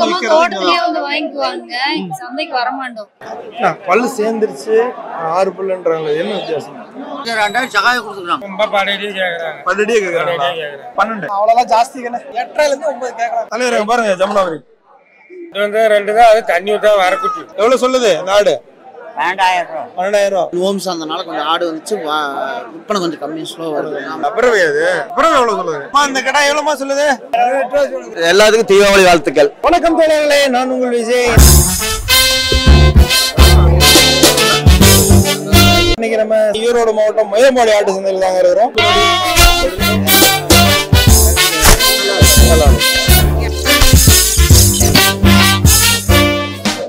தோட்டத்திலேயே வந்து வாங்கிக்குவாங்க, சந்தைக்கு வர மாட்டோம். பல்லு சேர்ந்துருச்சு 6 பல்லுன்றாங்க, என்ன வித்தியாசம்? 2000 சகாய கொடுத்துறாங்க. ரொம்ப படடியே கேக்குறாங்க. படடியே கேக்குறாங்க. 12 அவ்வளவுதான் ஜாஸ்தி கண்ணே. 8 ல இருந்து 9 கேக்குறாங்க. தலைவரே பாருங்க ஜமுனாவரி. இது வந்து 2 தான், அது தண்ணி ஊத்தா வரக்குட்டி. எவ்வளவு சொல்லுது நாடு? 12,000 ஓம் சாந்தனால கொஞ்சம் ஆடு வந்துச்சு, விற்பனை கொஞ்சம் கம்மியா ஸ்லோவா இருக்கு. அப்புறம் எவ்வளவு சொல்லுது? இந்த கடை எவ்வளவுமா சொல்லுது? எல்லாத்துக்கும் தீபாவளி வாழ்த்துக்கள். வணக்கம் தோழர்களே, நான் உங்கள் விஜய். இன்னைக்கு நம்ம ஈரோடு மாவட்டம் மயமாடி ஆட்டு சந்தையில் தாங்க இருக்கிறோம்.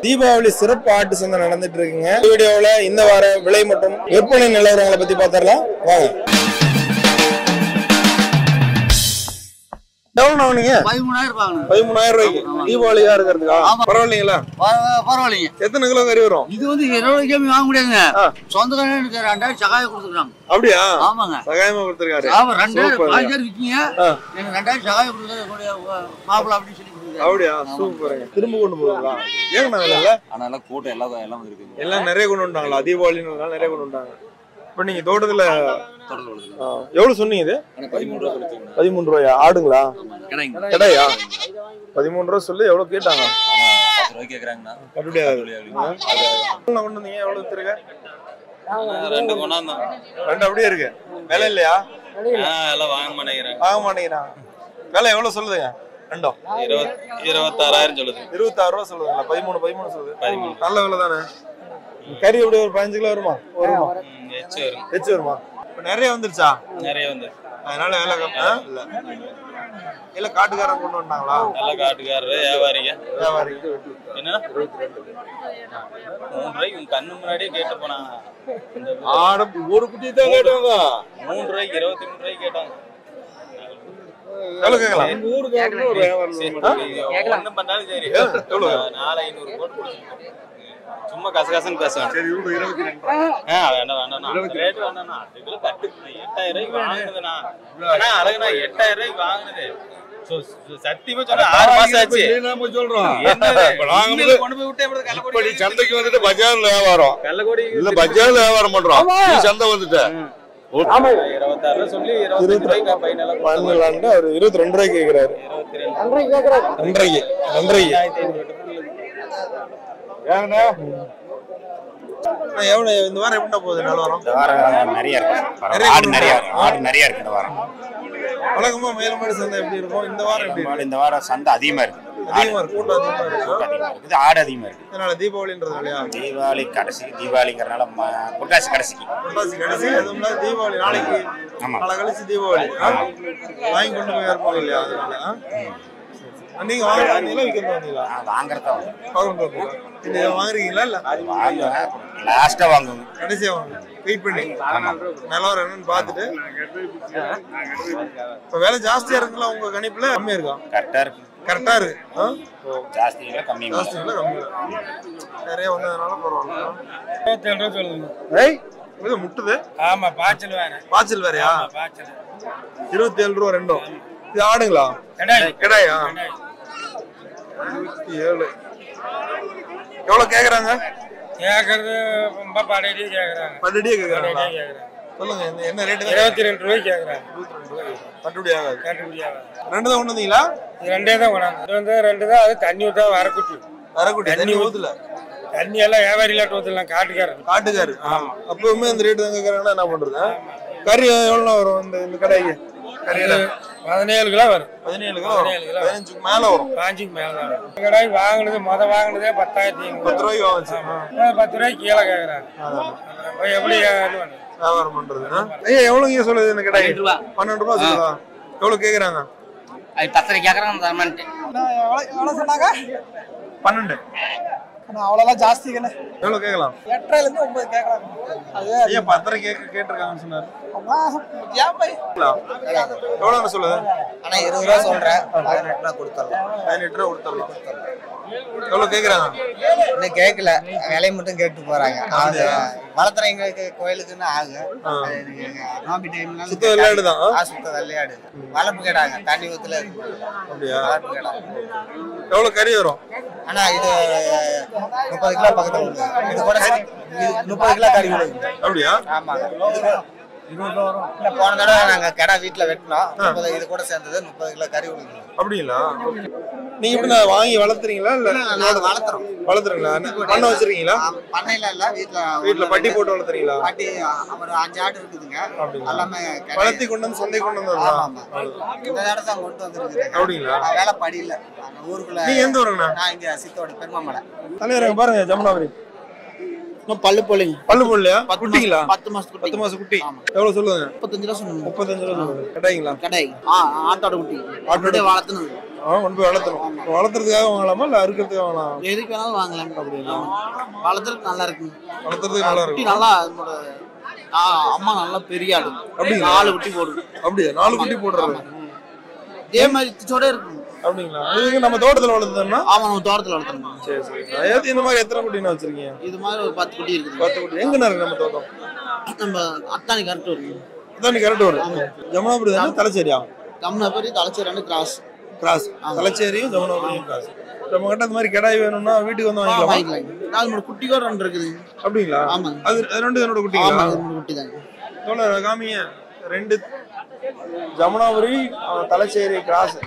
தீபாவளி சிறப்பு ஆட்டு சந்தை நடந்துட்டு இருக்குங்க. வீடியோல இந்த வார விலை மற்றும் விற்பனை நிலவரங்களை பத்தி பாத்திரலாம் வாங்க. 13,000 ரூபாய்க்கு தீபாவளியா இருக்கிறதுக்கா? பரவாயில்லைங்களா? பரவாயில்லைங்க. எத்தனை கிலோ கறி வரும்? இது வந்து 20 கிலோ வாங்க முடியாதுங்க. சொந்தக்காரங்க 2000 சகாய கொடுத்துருக்காங்க. அப்படியா? ஆமாங்க, சகாயமா கொடுத்துருக்காரு. ஆமா, 2000 விற்கீங்க, எனக்கு 2000 சகாய கொடுத்துருக்காரு மாப்பிள்ள அப்படின்னு சொல்லி. அப்படியா? சூப்பருங்க. திரும்ப கொண்டு போவாங்களா? ஏங்கண்ணா இல்ல ஆனால கூட்டம் எல்லாம் வந்துருக்கு. எல்லாம் நிறைய கொண்டு வந்துட்டாங்களா? தீபாவளினால நிறைய கொண்டு வந்துட்டாங்க. இப்ப நீங்க தோட்டத்துல எவ்வளவு சொன்னீங்க? இது 13 ரூபாயா? ஆடுங்களா? கடையா? 13 ரூபா சொல்லி எவ்வளவு கேட்டாங்க? 10 ரூபாய் கேக்குறாங்கண்ணா. கொண்டு வந்தீங்க எவ்வளவு வித்துருக்க? 2 கொண்டாந்தோம். 2 அப்படியே இருக்கு. விலை இல்லையா? எல்லாம் வாங்க மாட்டேங்கிறான். விலை எவ்வளவு சொல்லுதுங்க? 26,000 சொல்லுது. 26 ரூபா சொல்லுதுங்களா? 13 சொல்லுது. நல்ல விலை தானே. கறி எப்படி ஒரு 15 கிலோ வருமா? எச்சு வருமா? இப்ப நிறைய வந்துருச்சா? நிறைய வந்து அதனால விலை கம்மி இல்ல. இல்ல காட்டுக்காரன் கொண்டு வந்தாங்களா? நல்ல காட்டுக்காரரு, வியாபாரிங்க. என்ன 3 ரூபாய்க்கு கண்ணு முன்னாடியே கேட்டு போனாங்க. ஒரு குட்டி தான் கேட்டாங்க. 3 ரூபாய்க்கு 23 ரூபாய்க்கு கேட்டாங்க. எவ்வளவு கேட்கலாம்? ஒண்ணும் பண்ணாலும் சரி, 4,500 போட்டு கொடுத்துருக்கோம். சும்மா கசகசன்னு பேசுவேன். வேண்டாம் ரேட்டு வேண்டாண்ணா. 8,000 ரூபாய்க்கு வாங்கினதுண்ணா. அழகுண்ணா 8,000 ரூபாய்க்கு வாங்கினது. சத்தியமா சொல்ல 6 மாசம் ஆச்சு. கொண்டு போய் விட்டு சந்தைக்கு வந்துட்டு பஜார்ல வியாபாரம், கள்ளக்கோடி இல்ல பஜார்ல வியாபாரம் பண்றோம். சந்தை வந்துட்டு 26 சொல்லி 22 ரூபாய்க்கு பைனலா பண்ணலாம்னு அவர் 22 ரூபாய்க்கு கேக்குறாரு. 2 எவ்வளவு இந்த வாரம் எப்படி போகுது நிலவரம்? இந்த வாரம் நிறைய இருக்கு. ஆடு நிறைய இருக்கு இந்த வாரம். வழக்கமா மேலமாடி சந்தை எப்படி இருக்கும்? இந்த வாரம் எப்படி இருக்கு? இந்த வாரம் சந்தை அதிகமா இருக்கு. கூட்டம் அதிகமா இருக்கு. ஆடு அதிகமா இருக்கு. அதனால தீபாவளின்றதுனாலயா? தீபாவளி கடைசி, தீபாவளிங்கிறனால புரட்டாசி கடைசிக்கு. அதுவும் தீபாவளி நாளைக்கு, நாளை கழிச்சு தீபாவளி. வாங்கி கொண்டு போய் இருப்பாங்க இல்லையா? அதனால நீங்க வாங்குறீங்களா விற்கிறது வந்தீங்களா? வாங்குறதா வாங்குறீங்களா? இல்ல லாஸ்டா வாங்குவோம், கடைசியா வாங்க வெயிட் பண்ணி நிலவரம் என்னன்னு பாத்துட்டு. இப்ப விலை ஜாஸ்தியா இருக்குல்ல உங்க கணிப்புல? கம்மியா இருக்கா? கரெக்டா இருக்கு. ஜாஸ்தி இல்ல கம்மி நிறைய வந்ததுனால பரவாயில்ல. 27 ரூபா சொல்லுங்க. முட்டுது. ஆமா, பாய்ச்சல் வேறையா? 27 ரூபா ரெண்டும். இது ஆடுங்களா? கடாயா? 27. எவ்வளவு கேக்குறாங்க? கேக்குறது ரொம்ப படடியே கேக்குறாங்க. படடியே கேக்குறாங்க. சொல்லுங்க என்ன ரேட்? 22 ரூபாய்க்கு கேக்குறாங்க. கட்டுப்படி ஆகாது. 2 தான் கொண்டு வந்தீங்களா? 2 தான் கொண்டாங்க. இது வந்து 2 தான், அது தண்ணி ஊத்தா வரக்குட்டி. தண்ணி ஊத்துல தண்ணி எல்லாம் வியாபாரியில ஊத்தலாம். காட்டுக்காரு. அப்பவுமே அந்த ரேட்டு தான் கேக்குறாங்கன்னா என்ன பண்றது? கறி எவ்வளவு வரும் இந்த கடைக்கு? கறியில 17 கிலோ வரும். 17 கிலோ வரும். 15க்கு மேல வரும். 5க்கு மேல வரும். கடாய் வாங்குனது வாங்குனதே 10,500 ரூபாய்க்கு வாங்குச்சு. 10 ரூபாய்க்கு கீழே கேக்குறாங்க. எப்படி வியாபாரம் பண்றது? ஐயா எவ்வளவு சொல்லுது இந்த கடை? 12 ரூபாய் சொல்லுதா? எவ்வளவு கேக்குறாங்க? 10 கேக்குறாங்க. எவ்வளவு சொன்னாங்க? 12. அவ்வளோலாம் ஜாஸ்திங்கண்ணே. எவ்வளவு கேட்கலாம்? 8,500 9 கேட்கலாம். அது ஐயா 10 கேட்டிருக்காங்கன்னு சொன்னாரு. ஏன் எவ்வளவு சொல்லுது? ஆனால் 20 ரூபா சொல்கிறேன், 18 ரூபா கொடுத்துடலாம். 18 ரூபா கொடுத்துடலாம். எவ்வளவு கேட்கறாங்க? இன்னும் கேட்கல, விலையை மட்டும் கேட்டு போறாங்க. அது வளர்த்துறவங்களுக்கு கோயிலுக்குன்னு ஆகும். நோம்பி டைம்ல சுத்த விளையாடு தான். சுத்த விளையாடு வளர்ப்பு கேட்டாங்க, தண்ணி ஊத்துல இருக்கு. அப்படியா? வளர்ப்பு கேட்டாங்க. எவ்வளவு கறி வரும்? ஆனா இது 30 கிலோ பக்கத்துல இருக்கு. இது கூட 30 கிலோ கறி கொடுக்கும். அப்படியா? ஆமாங்க. போன தடவை நாங்க கடை வீட்டுல வெட்டினோம். இது கூட சேர்ந்தது 30 கிலோ கறி கொடுக்கும். அப்படிங்களா? நீங்க எப்படி வாங்கி வளர்த்துறீங்களா? இல்ல வளர்த்துறோம். வளர்த்துறீங்களா? பண்ண வச்சிருக்கீங்களா? பண்ணையில இல்ல, வீட்டுல பட்டி போட்டு வளர்த்துறீங்களா? பட்டி ஒரு 5 ஆடு இருக்குதுங்க. எல்லாமே வளர்த்தி கொண்டு வந்து சந்தை கொண்டு வந்து இந்த தடவை தான் கொண்டு வந்துருக்கு. அப்படிங்களா? வேலை படி இல்ல ஊருக்குள்ள. நீங்க எந்த ஊருங்கண்ணா? நான் இங்க சித்தோட பெருமாமலை. தலைவர் பாருங்க, ஜமுனாபுரி. பல்லு போலிங்க. பல்லு போடலையா? குட்டிங்களா? 10 மாசம் குட்டி. 10 மாசம் குட்டி. எவ்வளவு சொல்லுங்க? 35 ரூபா சொன்னீங்க. 35 ரூபா சொல்லுங்க. கடைங்களா? கடை. ஆட்டோட குட்டி. ஆட்டோட வளர்த்துனது. கொண்டு போய் வளர்த்தணும். வளர்த்துறதுக்காக வாங்கலாமா இல்ல அறுக்கிறதுக்காக வாங்கலாம்? எதுக்கு வேணாலும் வாங்கலாம். அப்படின்னா வளர்த்துறதுக்கு நல்லா இருக்கு. வளர்த்துறதுக்கு நல்லா குட்டி இருக்கும். நல்லா அம்மா நல்லா பெரிய ஆடு. அப்படி 4 குட்டி போடுது. அப்படியா? 4 குட்டி போடுறது. இதே மாதிரி சோட இருக்கு. அப்படிங்களா? இது நம்ம தோட்டத்துல வளர்த்தோம்னா? ஆமா, நம்ம தோட்டத்துல வளர்த்தோம். சரி சரி. இந்த மாதிரி எத்தனை குட்டினா வச்சிருக்கீங்க? இது மாதிரி ஒரு 10 குட்டி இருக்குது. 10 குட்டி. எங்கண்ணா இருக்கு நம்ம தோட்டம்? நம்ம அத்தானி கரெக்ட் இருக்கு. அத்தானி கரெக்ட் வரும். ஜமுனாபுரி தானே? தலைச்சேரியா? ஜமுனாபுரி தலைச்சேரி கிராஸ். தலைச்சேரியும் ஜமுனாபுரியும் கிராஸ். நம்ம கிட்ட இந்த மாதிரி கிடாய் வேணும்னா வீட்டுக்கு வந்து வாங்கிக்கலாம். 4 குட்டி கூட 2 இருக்குது. அப்படிங்களா? ஆமாங்க. அது 2 என்னோட குட்டிங்களா? குட்டி தாங்க. எவ்வளவு காமிங்க? 2 ஜமுனாபுரி தலைச்சேரி கிராஸ்.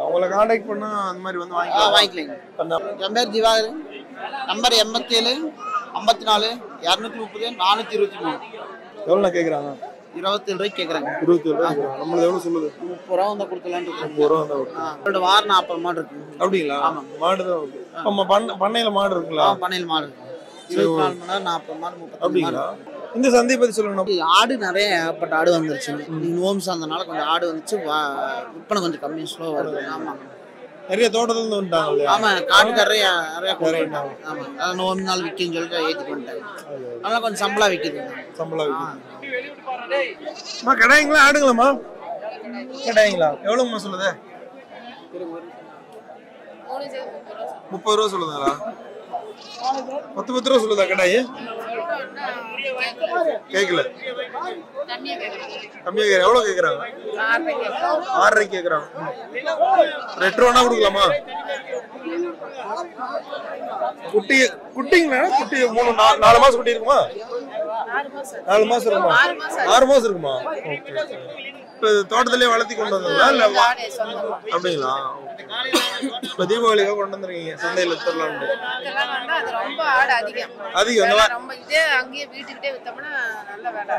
அவங்கள கான்டாக்ட் பண்ணா அந்த மாதிரி வந்து வாங்கிக்கலாம். என் பேர் திவாகர். நம்பர் 87 54 230 423. எவ்வளோ கேட்குறாங்க? 27 ரூபாய்க்கு கேட்குறாங்க. 27 ரூபா. நம்மளது எவ்வளோ சொல்லுது? 30 ரூபா வந்தா கொடுக்கலான்னு. 30 ரூபா வந்தா. வாரம் 40 மாடு இருக்கு. அப்படிங்களா? மாடு தான். நம்ம பண்ணையில மாடு இருக்குங்களா? பண்ணையில் மாடு இருக்கு. 24 மணி நேரம் 40 மாடு 30. அப்படிங்களா? இந்த சந்தையை பத்தி சொல்லணும். ஆடு நிறைய ஏகப்பட்ட ஆடு வந்துருச்சு. நோம்பு சார்ந்தனால கொஞ்சம் ஆடு வந்துச்சு. விற்பனை கொஞ்சம் கம்மி, ஸ்லோவா இருக்கு. ஆமா, நிறைய தோட்டத்துல இருந்து வந்துட்டாங்க. ஆமா, காட்டுக்காரரைய நிறைய கொண்டாங்க. ஆமா, அதான் நோம்பு நாள் விற்குன்னு சொல்லிட்டு ஏற்றிட்டு வந்துட்டாங்க. அதனால கொஞ்சம் சம்பளம் விற்கிது. சம்பளம் விற்கிது. கடாய்ங்களா ஆடுங்களாம்மா? கடாய்ங்களா? எவ்வளவுமா சொல்லுது? 30 ரூபா சொல்லுதுங்களா? 10 ரூபா சொல்லுதா கடாய்? கேட்கல. கம்மியா கேட்கற. எவ்வளவு கேட்கறாங்க? 6.5 கேட்கறாங்க. 2 ரூபா கொடுக்கலாமா? குட்டிங்களா? குட்டி 4 மாசம் குட்டி இருக்குமா? 4 மாசம் இருக்குமா? 6 மாசம் இருக்குமா? இப்ப தோட்டத்திலேயே வளர்த்தி கொண்டு வந்தீங்களா இல்ல? அப்படிங்களா? இப்ப தீபாவளிக்காக கொண்டு வந்துருக்கீங்க சந்தையில தரலாம்.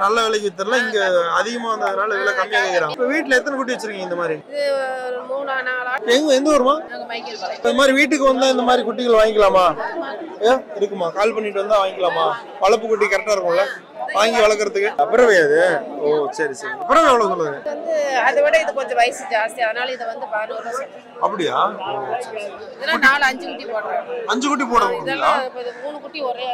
நல்ல விலைக்கு வித்தரல. இங்க அதிகமா வந்ததுனால விலை கம்மியா கேக்குறாங்க. இப்ப வீட்டுல எத்தனை குட்டி வச்சிருக்கீங்க இந்த மாதிரி? எந்த ஊருமா? இந்த மாதிரி வீட்டுக்கு வந்தா இந்த மாதிரி குட்டிகள் வாங்கிக்கலாமா? இருக்குமா? கால் பண்ணிட்டு வந்தா வாங்கிக்கலாமா? வளர்ப்பு குட்டி கரெக்டா இருக்கும்ல வாங்கி வளர்க்கறதுக்கு? அப்புறம் அது. ஓ சரி சரி. அப்புறம் எவ்வளவு சொல்லுங்க? அதை விட இது கொஞ்சம் வயசு ஜாஸ்தி, அதனால இது வந்து 11 ரூபா சொல்றேன். அப்படியா? இதெல்லாம் 4-5 குட்டி போடுறோம். 5 குட்டி போடுறோம். இதெல்லாம் 3 குட்டி ஒரே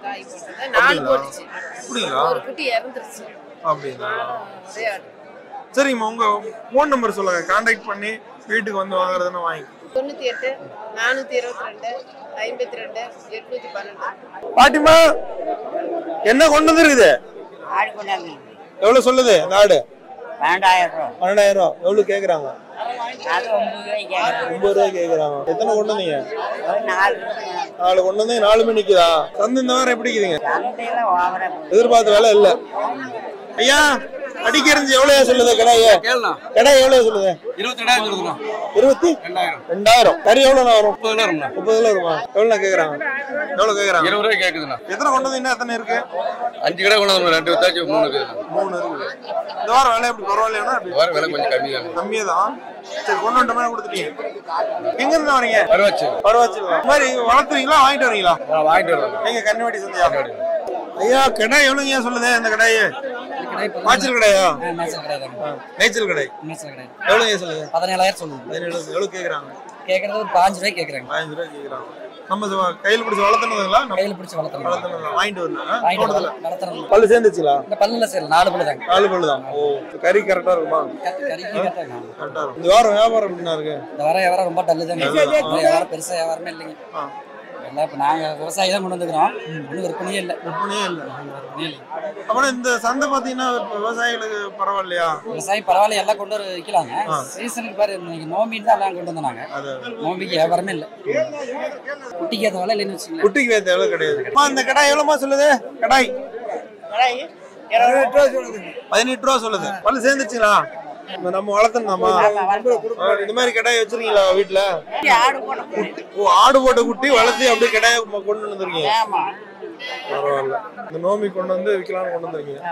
தாய் போட்டது. 4 போட்டுச்சு. அப்படிங்களா? ஒரு குட்டி இறந்துருச்சு. அப்படிங்களா? ஒரே ஆடு. சரிம்மா, உங்க ஃபோன் நம்பர் சொல்லுங்க. கான்டாக்ட் பண்ணி வீட்டுக்கு வந்து வாங்குறதுன்னா வாங்கி. 98 422 52 812. பாட்டிமா, என்ன கொண்டு வந்துருக்குது? ஆடு கொண்டாந்து. எவ்வளவு சொல்லுது இந்த ஆடு? 12,000 ரூபா. 12,000 ரூபா. எவ்வளவு கேக்குறாங்க? அது 9 ரூபாய்க்கு கேட்கறாங்க. 9 ரூபாய் கேக்குறாங்க. எத்தனை கொண்டு வந்தீங்க? 4 கொண்டு வந்தீங்க. 4 மணி நிக்குதா? சந்தை இந்த வாரம் எப்படி இருக்குதுங்க? சந்தையில ஓவரா போகுது. எதிர்பார்த்த வேலை இல்ல. ஐயா, அடிக்கறிஞ்சு எவ்வளவு சொல்லுது கடாய? கடாய் எவ்வளவு சொல்லுது? 22,000 சொல்லுங்க. 22,000. கறி எவ்வளவு வரும்? 30 வருமா? எவ்வளவு கேக்குறாங்க? எவ்வளவு கேக்குறாங்க? 20 ரூபாய் கேக்குதுண்ணா. எத்தனை கொண்டு வந்தீங்கன்னா எத்தனை இருக்கு? 5 கடை கொண்டு வந்து 2 வித்தாச்சு 3 இருக்குது. 3 இருக்கு. இந்த வாரம் வேலை எப்படி பரவாயில்லையா? வாரம் விலை கொஞ்சம் கம்மியா தான். சரி, கொண்டு வந்துட்டோமே கொடுத்துட்டீங்க. எங்க இருந்து வரீங்க? பரவாச்சு. இந்த மாதிரி வளர்த்துறீங்களா வாங்கிட்டு வரீங்களா? வாங்கிட்டு வருவோம். எங்க கன்னிவாடி சந்தையா? ஐயா, கடை எவ்வளவுங்க சொல்லுது இந்த கடாய்? காய்ச்சல் கடையா? மேய்ச்சல் கடை. எவ்வளவு சொல்லுது? 17,000 சொல்லுங்க. 17,000. எவ்வளவு கேக்குறாங்க? கேக்குறது ஒரு 5 ரூபாய் கேக்குறாங்க. 5 ரூபாய் கேக்குறாங்க. நம்ம கையில பிடிச்சி வளர்த்துனதுங்களா? கையில பிடிச்சி வளர்த்தணும். வாங்கிட்டு வரல தோட்டத்துல வளர்த்தணும். பல்லு சேர்ந்துச்சுங்களா? இந்த பல்லுல சரி 4 பல்லு தாங்க. 4 பல்லு தான். ஓ, கறி கரெக்டா இருக்குமா? கறிக்கு கரெக்டா இருக்கும். கரெக்டா இருக்கும். இந்த வாரம் வியாபாரம் எப்படின்னா இருக்கு? இந்த வாரம் வியாபாரம் ரொம்ப டல்லு தாங்க. வியாபாரம் பெருசா வியாபாரமே இல்லைங்க. எல்லாம் இப்ப நாங்க விவசாயி தான் கொண்டு வந்துக்கிறோம். ஒன்றும் விற்பனையே இல்லை. அப்புறம் இந்த சந்தை பாத்தீங்கன்னா விவசாயிகளுக்கு பரவாயில்லையா? விவசாயி பரவாயில்ல, எல்லாம் கொண்டு வர விற்கலாங்க. சீசனுக்கு பாரு, இன்னைக்கு நோம்பின்னு தான் எல்லாம் கொண்டு வந்தாங்க. நோம்பிக்கு வியாபாரமே இல்லை. குட்டிக்கு ஏற்ற வேலை இல்லைன்னு வச்சுக்கோங்க. குட்டிக்கு ஏற்ற வேலை கிடையாது. இந்த கடாய் எவ்வளவுமா சொல்லுது? கடாய் 18 ரூபா சொல்லுது. பல்லு சேர்ந்துச்சுங்களா? நம்ம வளர்த்தணுமா? இந்த மாதிரி கடாய் வச்சிருக்கீங்களா வீட்டுல? ஆடு போட்ட குட்டி வளர்த்து அப்படியே கடாய கொண்டு வந்துருக்கீங்க. பரவாயில்ல. இந்த நோம்பி கொண்டு வந்து விற்கலாம்னு கொண்டு வந்துருக்கீங்க.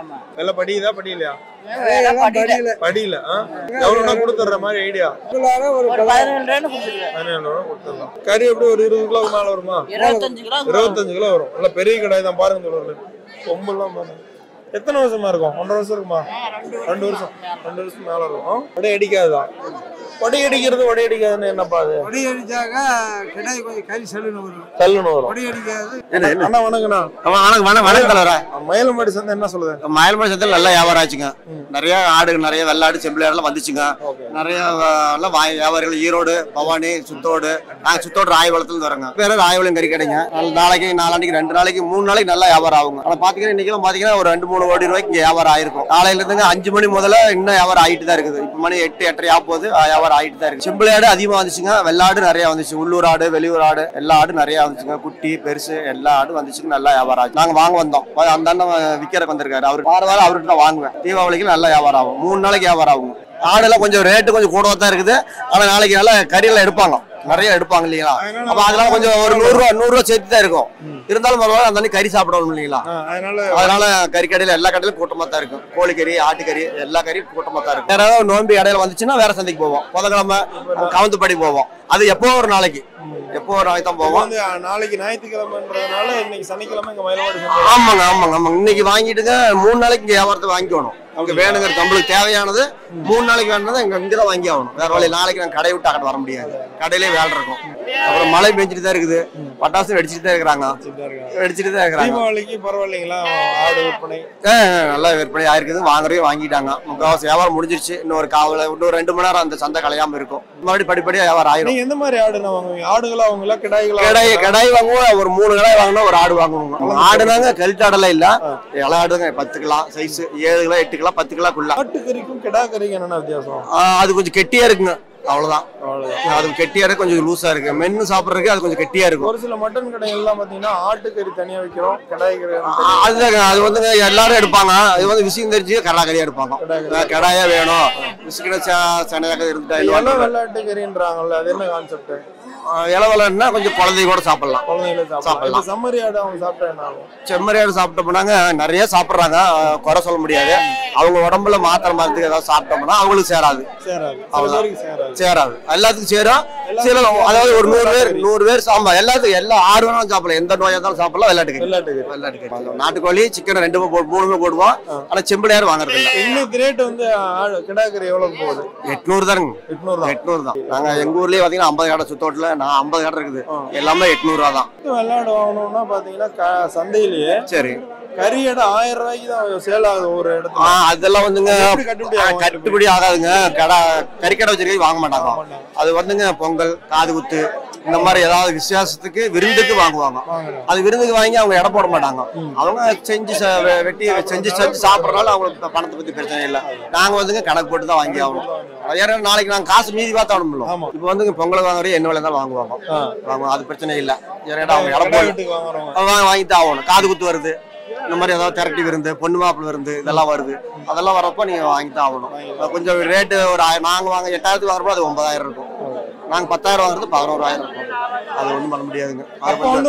எல்லாம் படியுதா படியிலையா? படியில. எவ்வளவுனா கொடுத்துற மாதிரி ஐடியா? 17 ரூபா கொடுத்துடலாம். கறி எப்படி ஒரு 20 கிலோ மேல வருமா? 25 கிலோ வரும். நல்ல பெரிய கடாய் தான் பாருங்க. கொம்பெல்லாம் பாருங்க. எத்தனை வருஷமா இருக்கும்? 1.5 வருஷம் இருக்குமா? 2 வருஷம். 2 வருஷம் மேல இருக்கும். ஒடை அடிக்காதுதான். ஒடை அடிக்கிறது ஒடை அடிக்காதுன்னு என்னப்பா அது? ஒடை அடிச்சாக்க கிடாய் கொஞ்சம் கறி சல்லுன்னு வரும். ஒடை அடிக்காது. அண்ணா வணக்கண்ணா. வணக்கம் தலைவரா. மயிலம்பாடி சந்தை என்ன சொல்லுது? மயிலம்பாடி சந்தை நல்லா வியாபாரம் ஆச்சுங்க. நிறைய ஆடு, நிறைய வெள்ளாடு, செம்பிளாடுலாம் வந்துச்சுங்க. நிறைய வியாபாரிகள் ஈரோடு, பவானி, சுத்தோடு. நாங்க சுத்தோடு ராயவளத்துல வரோங்க. வேற ராயவளம் கறி கடைங்க. நாளைக்கு, நாளாண்டிக்கு, 2 நாளைக்கு, 3 நாளைக்கு நல்லா வியாபாரம் ஆகுங்க. ஆனா பாத்தீங்கன்னா இன்னைக்கு பாத்தீங்கன்னா ஒரு 2-3 கோடி ரூபாய்க்கு வியாபாரம் ஆயிருக்கும். காலையில இருந்துங்க 5 மணி முதல்ல இன்னும் வியாபாரம் ஆகிட்டு தான் இருக்குது. இப்ப மணி 8-8:30 ஆகும்போது வியாபாரம் ஆகிட்டு தான் இருக்கு. செம்பிளாடு அதிகமா வந்துச்சுங்க. வெள்ளாடு நிறைய வந்துச்சு. உள்ளூர் ஆடு, வெளியூர் ஆடு, எல்லா ஆடு நிறைய வந்துச்சுங்க. குட்டி, பெருசு எல்லா ஆடும் வந்துச்சுங்க. நல்லா வியாபாரம் ஆச்சு. நாங்க வாங்க வந்தோம். அந்த அண்ணன் விற்கிறக்கு வந்திருக்காரு. அவர் வாரம் அவர்கிட்ட தான் வாங்குவேன். தீபாவளிக்கு நல்லா வியாபாரம் ஆகும். 3 நாளைக்கு வியாபாரம் ஆகும். ஆடுலாம் கொஞ்சம் ரேட்டு கொஞ்சம் கூடவா தான் இருக்குது. ஆனா நாளைக்கு நல்லா கறியெல்லாம் எடுப்பாங்க. நிறைய எடுப்பாங்க இல்லைங்களா? அப்ப அதெல்லாம் கொஞ்சம் ஒரு 100 ரூபா சேர்த்து தான் இருக்கும். இருந்தாலும் அந்த அன்னைக்கு கறி சாப்பிடணும் இல்லைங்களா? அதனால கறி கடையில எல்லா கடையிலும் கூட்டமா தான் இருக்கும். கோழிக்கறி, ஆட்டுக்கறி, எல்லா கறியும் கூட்டமா தான் இருக்கும். வேற நோம்பி இடையில வந்துச்சுன்னா வேற சந்தைக்கு போவோம். புதன்கிழமை கவுந்துப்படி போவோம். அது எப்போ ஒரு நாளைக்கு தான் போவோம். நாளைக்கு ஞாயிற்றுக்கிழமைன்றதுனால இன்னைக்கு சனிக்கிழமை இங்க மயிலம்பாடி. ஆமாங்க. இன்னைக்கு வாங்கிட்டுங்க 3 நாளைக்கு இங்க வியாபாரத்தை வாங்கிக்கணும். அவங்க வேணுங்கிற நம்மளுக்கு தேவையானது 3 நாளைக்கு வேணும்னா இங்கதான் வாங்கி ஆகணும். வேற வழி. நாளைக்கு நாங்க கடை விட்டு அக்கட வர முடியாது. கடையிலே வேலை இருக்கும். அப்புறம் மழை பெஞ்சிட்டு தான் இருக்குது. பட்டாசு வெடிச்சுட்டு தான் இருக்கிறாங்க. தீபாவளிக்கு பரவாயில்லைங்களா? ஆடு விற்பனை நல்லா விற்பனை ஆயிருக்குது. வாங்குறவே வாங்கிட்டாங்க. முக்காவாசி வியாபாரம் முடிஞ்சிருச்சு. இன்னொரு 2 மணி நேரம் அந்த சந்தை கலையாம இருக்கும். மறுபடியும் படிப்படியா வியாபாரம் ஆயிரும். எந்த மாதிரி ஆடு வாங்குவீங்க? ஆடுகளா வாங்கல? கடாய் வாங்குவோம். ஒரு 3 கடாய் வாங்கினா ஒரு ஆடு வாங்குவோம். ஆடுனாங்க கெல்ட்டாடெல்லாம் இல்ல. இலை ஆடுங்க 10 கிலோ சைஸ், 7 கிலோ, 8 கிலோ, 10 கிலோக்குள்ள. ஆட்டுக்கறிக்கும் கிடா கறிக்கும் என்ன வித்தியாசம்? அது கொஞ்சம் கெட்டியா இருக்குங்க. அவ்வளவுதான். அது கெட்டியா இருக்கு. கொஞ்சம் லூசா இருக்கு. மென்னு சாப்பிடுறதுக்கு அது கொஞ்சம் கெட்டியா இருக்கும். ஒரு சில மட்டன் கடை எல்லாம் பாத்தீங்கன்னா ஆட்டுக்கறி தனியா வைக்கிறோம், கடாய் கறி. அதுதாங்க. அது வந்து எல்லாரும் எடுப்பாங்க. அது வந்து விஷயம் தெரிஞ்சு கடா கறியா எடுப்பாங்க. கடாயா வேணும், விசிக்கிற சனையாக இருந்துட்டா. வெள்ளாட்டு கறின்றாங்கல்ல, அது என்ன கான்செப்ட்? இளவலன்னா கொஞ்சம் குழந்தை கூட சாப்பிடலாம். சாப்பிடலாம். செம்மறி ஆடு அவங்க சாப்பிட்டா என்ன ஆகும்? செம்மறி ஆடு சாப்பிட்டோம்னாங்க நிறைய சாப்பிடுறாங்க. குறை சொல்ல முடியாது. அவங்க உடம்புல மாத்திரை மருந்துக்கு ஏதாவது சாப்பிட்டோம்னா அவங்களுக்கு சேராது. சேராது. எல்லாத்துக்கும் சேரும். அதாவது ஒரு 100 பேர் சாம்பார் எல்லாத்துக்கும் எல்லா ஆடு வேணாலும் சாப்பிடலாம். எந்த நோயா இருந்தாலும் சாப்பிடலாம். வெள்ளாட்டுக்கு நாட்டுக்கோழி, சிக்கன் 2-3 போடுவோம். ஆனா செம்பிளி யாரும் வாங்குறது இல்லை. இன்னைக்கு ரேட் வந்து கிடாக்கறி எவ்வளவு போகுது? 800 தானுங்க. 800 தான். நாங்க எங்க ஊர்லயே பாத்தீங்கன்னா 50 கடை சுத்தோட்டல 50 கடை இருக்குது. எல்லாமே 800 ரூபா தான். வெள்ளாடு வாங்கணும்னா பாத்தீங்கன்னா சந்தையிலேயே சரி கறி எடை 1000 ரூபாய்க்கு தான் சேல் ஆகுது ஒரு இடத்துல. அதெல்லாம் வந்துங்க கட்டுப்படி ஆகாதுங்க. கறிக்கடை வச்சிருக்கே வாங்க மாட்டாங்க. அது வந்துங்க பொங்கல், காது குத்து, இந்த மாதிரி ஏதாவது விசேஷத்துக்கு விருந்துக்கு வாங்குவாங்க. அது விருந்துக்கு வாங்கி அவங்க எடை போட மாட்டாங்க. அவங்க செஞ்சு வெட்டி செஞ்சு சாப்பிட்றதுனால அவங்களுக்கு பணத்தை பத்தி பிரச்சனை இல்லை. நாங்க வந்துங்க கணக்கு போட்டு தான் வாங்கி ஆகணும். ஏன்னா நாளைக்கு நாங்க காசு மீதி பார்த்தா ஆகணும்ல. இப்ப வந்துங்க பொங்கல் வாங்குறது என்ன விலை தான் வாங்குவாங்க. அது பிரச்சனை இல்லை. ஏன்னா அவங்க எடை போட்டு வாங்கிட்டு ஆகணும். காது குத்து வருது, இந்த மாதிரி ஏதாவது திரட்டி விருந்து, பொண்ணு மாப்பிள்ளை விருந்து, இதெல்லாம் வருது. அதெல்லாம் வரப்போ நீங்க வாங்கிட்டு ஆகணும். கொஞ்சம் ரேட்டு ஒரு நாங்க வாங்க 8000 வாங்குறப்போ அது 9000 இருக்கும். நாங்க 10000 வாங்குறது 11000 இருக்கும். அது ஒண்ணும் பண்ண முடியாதுங்க.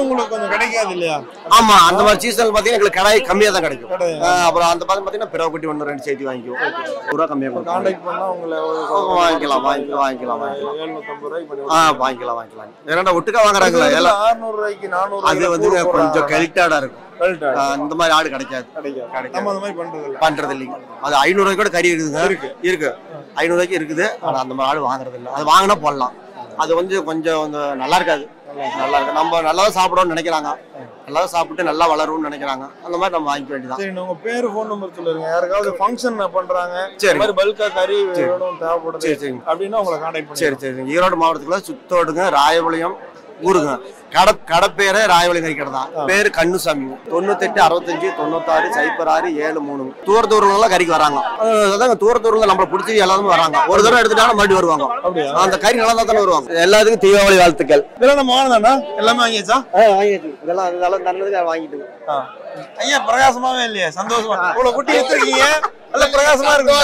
உங்களுக்கு கொஞ்சம் கிடைக்காது இல்லையா? ஆமா, அந்த மாதிரி சீசன் பாத்தீங்கன்னா எங்களுக்கு கடை கம்மியா தான் கிடைக்கும். அப்புறம் அந்த பாத்தீங்கன்னா பிறகு குட்டி 1-2 சேர்த்து வாங்கிக்குவோம். ரூபா கம்மியா கான்டாக்ட் பண்ணா உங்களை வாங்கிக்கலாம். 750 ரூபாய்க்கு வாங்கிக்கலாம். ஏன்னா ஒட்டுக்கா வாங்குறாங்களா? 600 ரூபாய்க்கு 400 அது வந்து கொஞ்சம் கெல்ட்டாடா இருக்கும். இந்த மாதிரி ஆடு கிடைக்காது. பண்றது இல்லைங்க. அது 500 ரூபாய்க்கு கூட கறி இருக்குதுங்க. இருக்கு 500 ரூபாய்க்கு இருக்குது. ஆனா அந்த மாதிரி ஆடு வாங்குறது இல்லை. அது வாங்கினா போடலாம். அது கொஞ்சம் நல்லா இருக்காது. நல்லா இருக்கு. நம்ம நல்லா சாப்பிடணும்னு நினைக்கிறாங்க, நல்லா சாப்பிட்டு நல்லா வளரும்னு நினைக்கிறாங்க. அந்த மாதிரி நம்ம வாங்கிக்க வேண்டியதான். சரி, உங்க பேரு ஃபோன் நம்பர் சொல்லுங்க. யாருக்காவது ஃபங்க்ஷன் பண்றாங்க, இந்த மாதிரி பல்கா கறி வேணும் தேவைப்படுது அப்படின்னா உங்களை கான்டாக்ட் பண்ணுங்க. சரி சரி. ஈரோடு மாவட்டத்துக்குள்ள சுத்தோடுங்க, ராயபாளையம் ஊருங்க. கடை பேரே ராயபாளையம் கறி கடை தான். பேரு கண்ணுசாமி. 98 65 96 06 73. தூரத்தூர்லாம் கறிக்கு வராங்க. அதாங்க தூரத்தூர்ல நம்மள பிடிச்சி எல்லாரும் வராங்க. ஒரு தடவை எடுத்துட்டாலும் மறுபடியும் வருவாங்க. அந்த கறி நல்லா தானே வருவாங்க. எல்லாத்துக்கும் தீபாவளி வாழ்த்துக்கள். இதெல்லாம் நம்ம வாங்கினா எல்லாமே வாங்கியாச்சா? வாங்கியாச்சு. இதெல்லாம் தரணுதுக்கு வாங்கிட்டு. ஐயா பிரகாசமாவே இல்லையா? சந்தோஷமா இவ்வளவு குட்டி எடுத்துருக்கீங்க, நல்ல பிரகாசமா இருக்கு.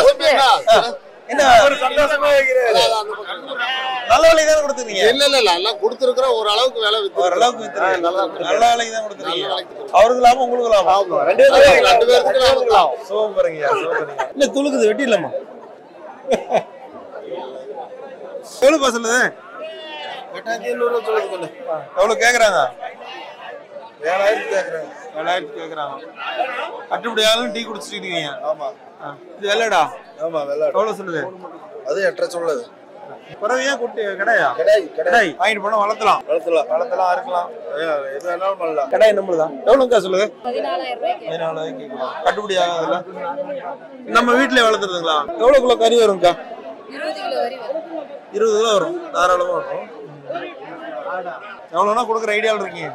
என்ன ஒரு சந்தோஷமா இருக்கிறாரு. நல்ல விலைக்கு தான் கொடுத்துருக்கீங்க. இல்ல எல்லாம் கொடுத்துருக்குற ஒரு அளவுக்கு வேலை ஓரளவுக்கு வித்துருக்கீங்க. நல்ல விலைக்கு தான் கொடுத்துருக்கீங்க. அவருக்கு லாபம் உங்களுக்கு லாபம். ரெண்டு பேருக்கு லாபம். சூப்பருங்கய்யா, சூப்பருங்க. இல்ல துளுக்குது, வெட்டி இல்லம்மா. எவ்வளவு சொல்லுது? 8500 சொல்லுங்க. எவ்வளவு கேக்குறாங்க? 7000 கேக்குறாங்க. 7000 கேக்குறாங்க. கட்டுப்படி ஆளும் டீ குடிச்சிட்டு இருக்கீங்க. ஆமா. இது வெள்ளடா? ஆமா வெள்ளடா. எவ்வளவு சொல்லுது? அது 8.5 சொல்லுது. பறவையா குட்டி கடையா? கடை வாங்கிட்டு போனா வளர்த்தலாம், அறுக்கலாம், எது வேணாலும் பண்ணலாம். கடை நம்மளுதான். எவ்வளவுக்கா சொல்லுது? 14000 கேக்குறோம். கட்டுப்படி ஆகாதுல்ல? நம்ம வீட்டுல வளர்த்துறதுங்களா? எவ்வளவு கிலோ கறி வரும்க்கா? 20 கிலோ வரும். தாராளமா வரும். எவ்வளவுனா கொடுக்குற ஐடியாவில் இருக்கீங்க?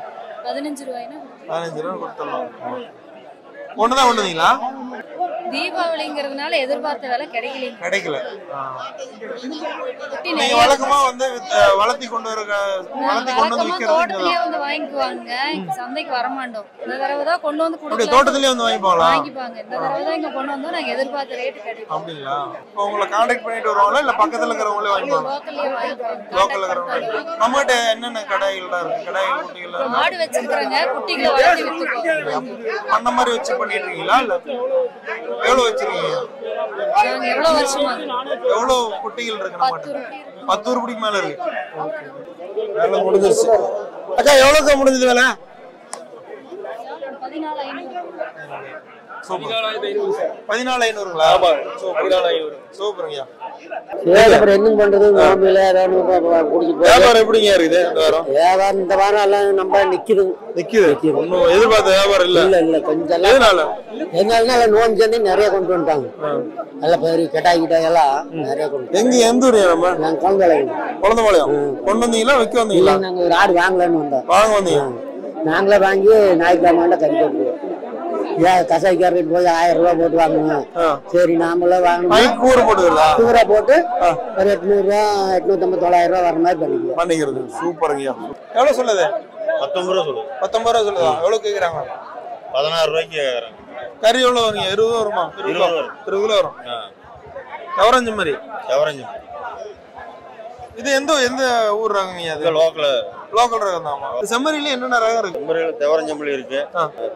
15 ரூபாய்னா 15 ரூபாய் கொடுத்துடலாம். ஒண்ணுதான் கொண்டுவந்தீங்களா? தீபாவளிங்கிறதுனால எதிர்பார்த்த வேலை கிடைக்கல. நீங்க வழக்கமா வந்து வளர்த்தி கொண்டு வந்து விக்கிறது தோட்டத்திலேயே வந்து வாங்கிக்குவாங்க. சந்தைக்கு வர மாட்டோம். இந்த தடவை தான் கொண்டு வந்து கொடுக்கலாம். தோட்டத்திலேயே வந்து வாங்கிப்பாங்க. இந்த தடவை தான் இங்க கொண்டு வந்தோம். நாங்க எதிர்பார்த்த ரேட் கிடைக்கும். அப்படிங்களா? இப்போ உங்களை கான்டாக்ட் பண்ணிட்டு வருவாங்களா இல்ல பக்கத்துல இருக்கிறவங்களே வாங்கிப்பாங்க? லோக்கல்ல இருக்கிறவங்க. நம்மகிட்ட என்னென்ன கடைகள்லாம் இருக்கு? கடைகள் குட்டிகள் மாடு வச்சிருக்காங்க, குட்டிகளை வளர்த்தி வித்துக்குவோம். அந்த மாதிரி வச்சு பண்ணிட்டு இருக்கீங்களா? இல்ல எவ்வளவு வச்சிருக்கீங்க? நாங்க எவ்வளவு வருஷமா எவ்வளவு குட்டிகள் இருக்கு? நம்மகிட்ட 10 ரூபாய்க்கு மேல இருக்கு. வேலை முடிஞ்சிருச்சு. அக்கா எவ்வளவுக்கா முடிஞ்சது வேலை? 14500. 14500ங்களா? ஆமா. 14500. சூப்பர்ங்கய்யா. அப்புறம் என்ன பண்றது? வியாபாரம் எப்படிங்க இருக்குது இந்த வாரம்? வியாபாரம் இந்த வாரம் எல்லாம் நம்ம நிக்குது. ஒன்னும் எதிர்பார்த்த வியாபாரம் இல்ல. கொஞ்சம் எதனால? நோம்பு சேர்ந்து நிறைய கொண்டு வந்துட்டாங்க. நல்ல பெரிய கெட்டாய் எல்லாம் நிறைய கொண்டு. எந்த ஊர்? நம்ம குழந்தைபாளையம். கொண்டு வந்தீங்களா விற்க வந்தீங்களா? நாங்க ஒரு ஆடு வாங்கலான்னு வந்தோம். வாங்க வந்தீங்க? நாங்களே வாங்கி ஞாயிற்றுக்கிழமை கறி போட்டுருவோம். கசாய்க்காரர் போய் 1000 ரூபாய் போட்டு வாங்குவோம். சரி நாமளும் வாங்கணும். கூரை போட்டு ஒரு 800 ரூபா 850 900 ரூபாய் வர மாதிரி பண்ணிக்கிறது. சூப்பருங்கய்யா. எவ்வளவு சொல்லுது? 19 ரூபா சொல்லுது. 19 ரூபா சொல்லுதா? எவ்வளவு கேக்குறாங்க? 16 ரூபாய்க்கு கேக்குறாங்க. கறி எவ்வளவு வருங்க? 20 வருமா? 20 கிலோ வரும். எவரஞ்சு மாதிரி. இது எந்த ஊர் ரகங்க? அது லோக்கல் ரகம் தான். செம்மறியில என்னென்ன ரகம் இருக்கு? செம்மறியில தேவரஞ்சம்பளி இருக்கு,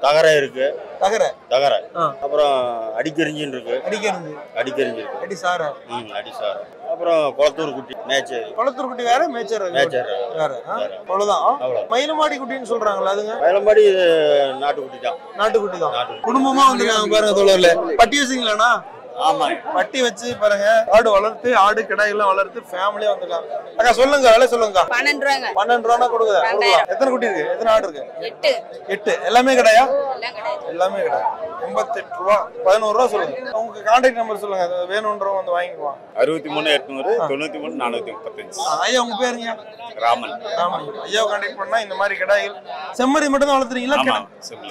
தகரை இருக்கு. தகரை அப்புறம் அடிக்கரிஞ்சின் இருக்கு. அடிக்கரிஞ்சி இருக்கு. அடிசார. அப்புறம் குளத்தூர் குட்டி மேச்சர். குளத்தூர் குட்டி வேற, மேச்சர் வேற. அவ்வளவுதான். மயிலமாடி குட்டின்னு சொல்றாங்களா? அதுங்க மயிலமாடி நாட்டுக்குட்டி தான். நாட்டுக்குட்டி தான். குடும்பமா வந்து பாருங்க தோழர்ல. பட்டி வச்சிங்களா? ஆமா, பட்டி வச்சு பாருங்க. ஆடு வளர்த்து, ஆடு கிடாய்லாம் வளர்த்து ஃபேமிலியா வந்துக்கலாம். அக்கா சொல்லுங்க, வேலை சொல்லுங்க. 12 ரூபாங்க. 12 ரூபானா கொடுங்க. எத்தனை குட்டி இருக்கு? எத்தனை ஆடு இருக்கு? 8. எல்லாமே கிடையா? எல்லாமே கிடையாது. 88 ரூபா. 11 ரூபா சொல்லுங்க. உங்க கான்டாக்ட் நம்பர் சொல்லுங்க. வேணும்ன்றவங்க வந்து வாங்கிக்குவாங்க. 63 800 93 435. ஐயா உங்க பேருங்க? ராமன். ஐயாவை கான்டாக்ட் பண்ணா இந்த மாதிரி கிடாய்கள். செம்மறி மட்டும் தான் வளர்த்துறீங்களா?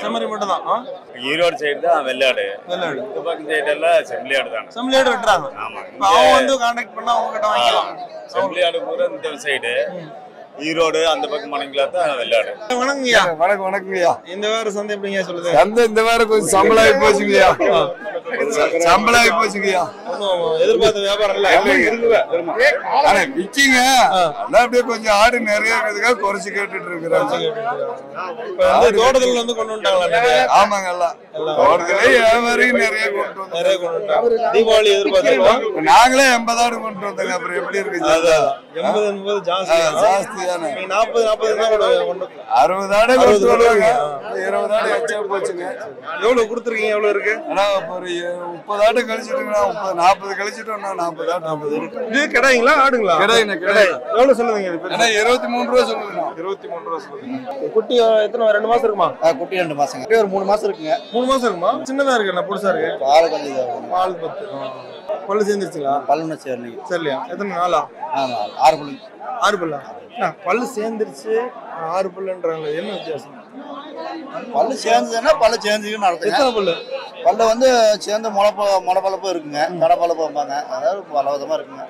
செம்மறி மட்டும் தான். ஈரோடு சைடு தான் வெள்ளாடு. இந்த பக்கம் சைடு எல்லாம் செம்மறியாடு தான். செம்மறியாடு வெட்டுறாங்க. அவங்க வந்து கான்டாக்ட் பண்ணா அவங்க கிட்ட வாங்கிக்கலாம். செம்மறியாடு பூரா இந்த சைடு. ஈரோடு அந்த பக்கம் மணங்களா தான் வெள்ளாடு. வணக்கங்கய்யா. வணக்கங்கய்யா. இந்த வாரம் சந்தை எப்படிங்க சொல்லுது? சந்தை இந்த வாரம் கொஞ்சம் சம்பளாகி போச்சுங்கய்யா. சம்பளாகி போச்சுங்கய்யா. எதிர்பார்த்த வியாபாரம் இல்ல. ஆனா விக்கிங்க அப்படியே கொஞ்சம் ஆடு நிறைய இருக்கிறதுக்காக குறைச்சு கேட்டுட்டு இருக்கிறாங்க. தோட்டத்துல வந்து கொண்டு வந்துட்டாங்களா? ஆமாங்க, எல்லாம் தோட்டத்திலே வியாபாரியும் நிறைய கொண்டு வந்து தீபாவளி எதிர்பார்த்தோம். நாங்களே 80 ஆடு கொண்டு வந்தோங்க. அப்புறம் எப்படி இருக்கு? 80 ஜாஸ்தி. 40 60 ஆடு 20 ஆடு எச்சா போச்சுங்க. எவ்வளவு கொடுத்துருக்கீங்க? எவ்வளவு இருக்கு? ஆனா ஒரு 30 ஆடு கழிச்சுட்டுங்கன்னா 30 40 கழிச்சிட்டோம் 40 இது கிடைங்களா ஆடுங்களா? கிடையாது எவ்வளவு சொல்லுவீங்க இது? 23 ரூபா சொல்லுங்க. 23 ரூபா சொல்லுங்க. குட்டி எத்தனை 2 மாசம் இருக்குமா? குட்டி 2 மாசங்க. ஒரு 3 மாசம் இருக்குங்க. 3 மாசம் இருக்குமா? சின்னதா இருக்கு, என்ன புதுசா இருக்கு? பால் கொஞ்சம் பால் 10. பல்லு சேர்ந்துருச்சுங்களா? பல்லுன்னு சேரலைங்க. சரியா? எத்தனை நாளா? 6 பல்லு. 6 பல்லா? பல்லு சேர்ந்துருச்சு 6 பல்லுன்றாங்க, என்ன வித்தியாசம்? பல்லு சேர்ந்ததுன்னா பல்லு சேர்ந்துக்குன்னு அர்த்தம். எத்தனை பல்லு? பல்லு வந்து சேர்ந்து முளைப்பழப்பும் இருக்குங்க, கடப்பழப்பாங்க, அதாவது பலவிதமா இருக்குங்க.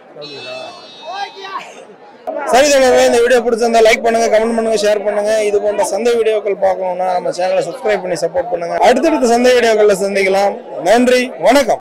சரி தோழர்களே, இந்த வீடியோ பிடிச்சிருந்தா லைக் பண்ணுங்க, கமெண்ட் பண்ணுங்க, ஷேர் பண்ணுங்க. இது போன்ற சந்தை வீடியோக்கள் பார்க்கணும்னா நம்ம சேனலை சப்ஸ்கிரைப் பண்ணி சப்போர்ட் பண்ணுங்க. அடுத்தடுத்த சந்தை வீடியோக்களில் சந்திக்கலாம். நன்றி, வணக்கம்.